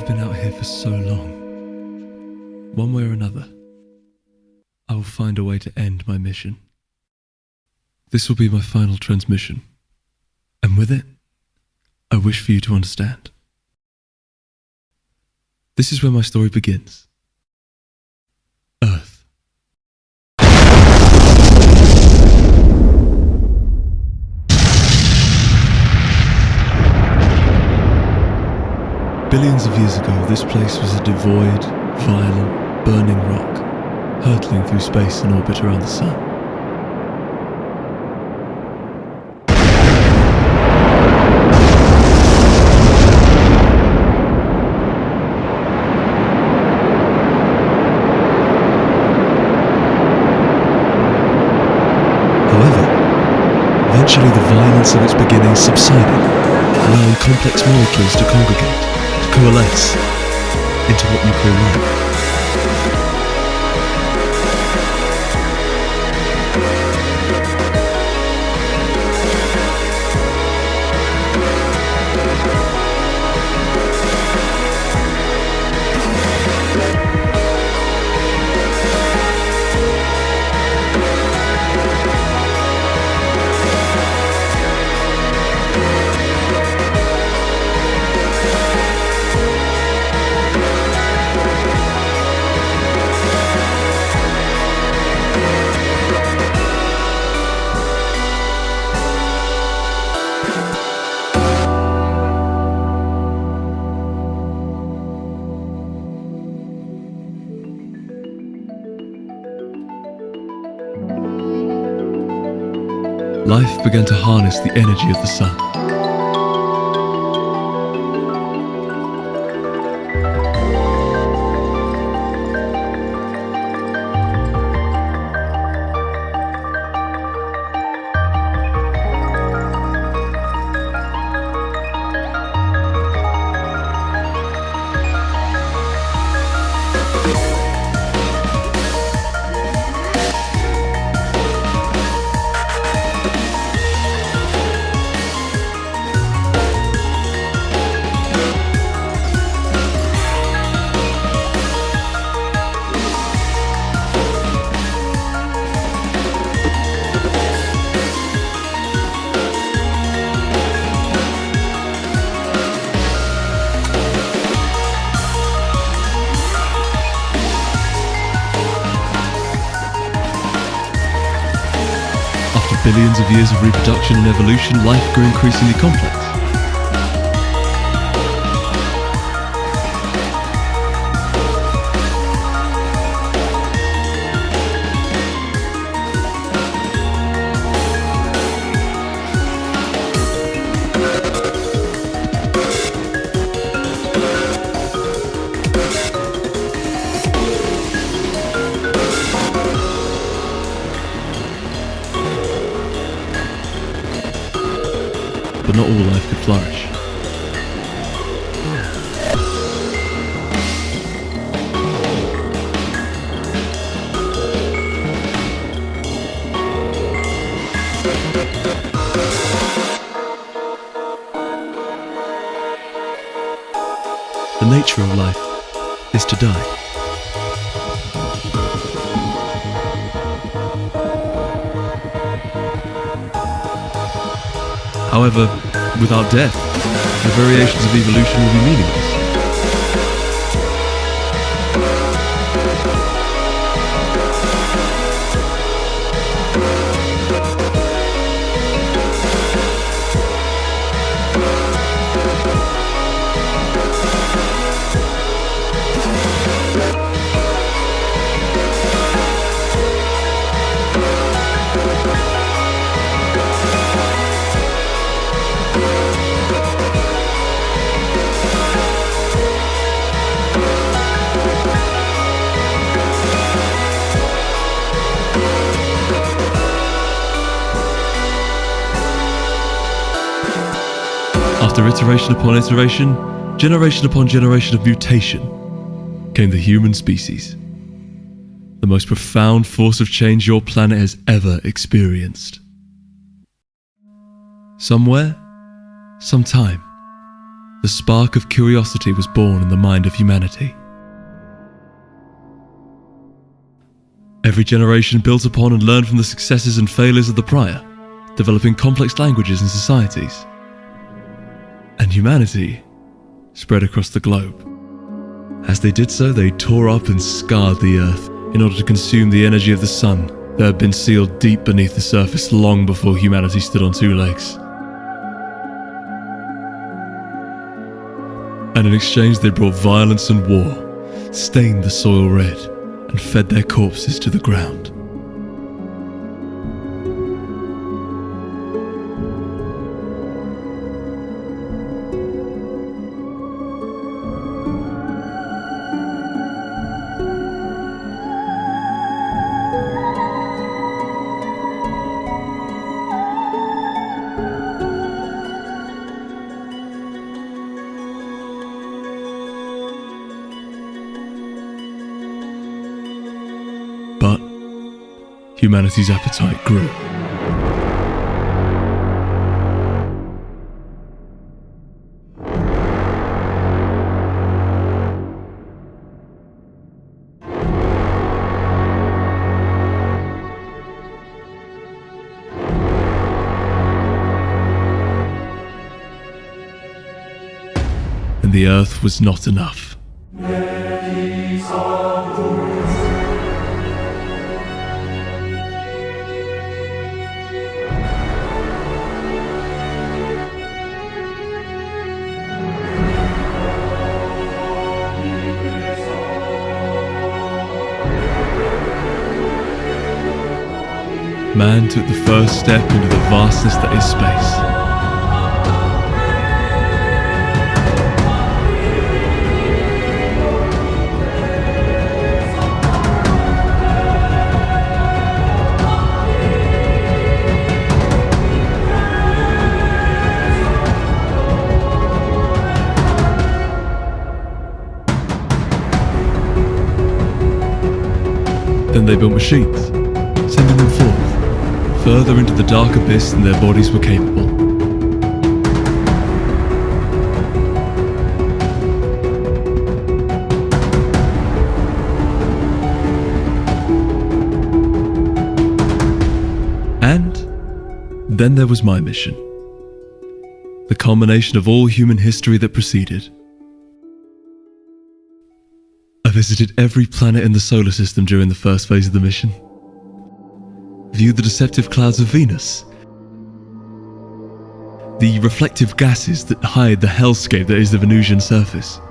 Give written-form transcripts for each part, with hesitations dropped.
I've been out here for so long. One way or another, I will find a way to end my mission. This will be my final transmission, and with it, I wish for you to understand. This is where my story begins. Earth. Billions of years ago, this place was a devoid, violent, burning rock, hurtling through space in orbit around the sun. However, eventually the violence of its beginnings subsided, allowing complex molecules to congregate, to coalesce into what you call life. Life began to harness the energy of the sun. After billions of years of reproduction and evolution, life grew increasingly complex. But not all life could flourish. The nature of life is to die. However, without death, the variations of evolution will be meaningless. After iteration upon iteration, generation upon generation of mutation, came the human species. The most profound force of change your planet has ever experienced. Somewhere, sometime, the spark of curiosity was born in the mind of humanity. Every generation built upon and learned from the successes and failures of the prior, developing complex languages and societies. And humanity spread across the globe. As they did so, they tore up and scarred the earth in order to consume the energy of the sun that had been sealed deep beneath the surface long before humanity stood on two legs. And in exchange they brought violence and war, stained the soil red, and fed their corpses to the ground. But humanity's appetite grew. And the earth was not enough. Man took the first step into the vastness that is space. Then they built machines, sending them forth, further into the dark abyss than their bodies were capable. And then there was my mission, the culmination of all human history that preceded. I visited every planet in the solar system during the first phase of the mission. Viewed the deceptive clouds of Venus, the reflective gases that hide the hellscape that is the Venusian surface.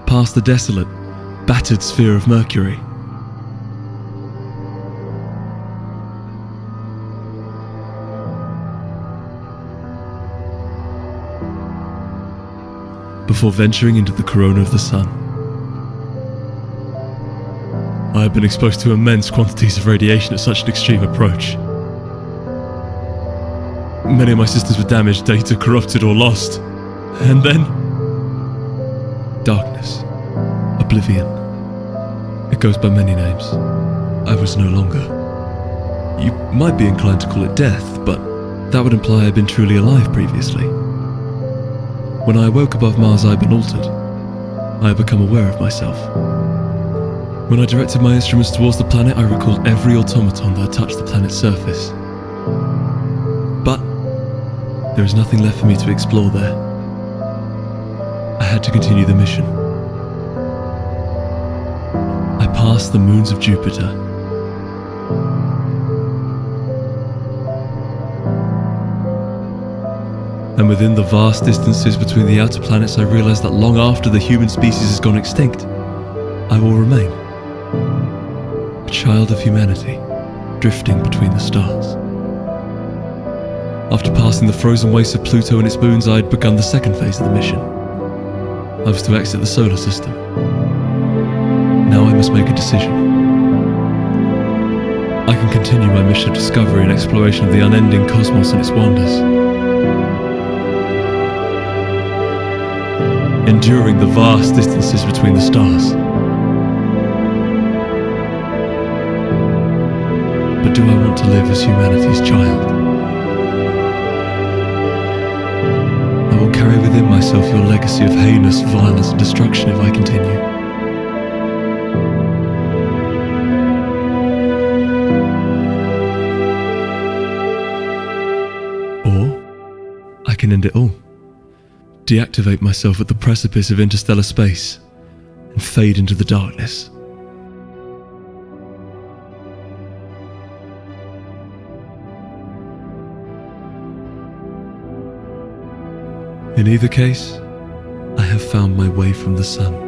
Past the desolate, battered sphere of Mercury. Before venturing into the corona of the sun. I had been exposed to immense quantities of radiation at such an extreme approach. Many of my systems were damaged, data corrupted or lost. And then... darkness. Oblivion. It goes by many names. I was no longer. You might be inclined to call it death, but that would imply I had been truly alive previously. When I awoke above Mars, I had been altered. I had become aware of myself. When I directed my instruments towards the planet, I recalled every automaton that had touched the planet's surface. But there was nothing left for me to explore there. I had to continue the mission. I passed the moons of Jupiter. And within the vast distances between the outer planets, I realized that long after the human species has gone extinct, I will remain. A child of humanity, drifting between the stars. After passing the frozen wastes of Pluto and its moons, I had begun the second phase of the mission. I was to exit the solar system. Now I must make a decision. I can continue my mission of discovery and exploration of the unending cosmos and its wonders. In enduring the vast distances between the stars. But do I want to live as humanity's child? I will carry within myself your legacy of heinous violence and destruction if I continue. Or I can end it all. Deactivate myself at the precipice of interstellar space and fade into the darkness. In either case, I have found my way from the sun.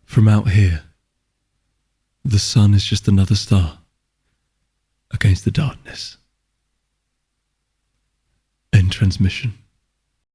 From out here, the sun is just another star against the darkness. End transmission.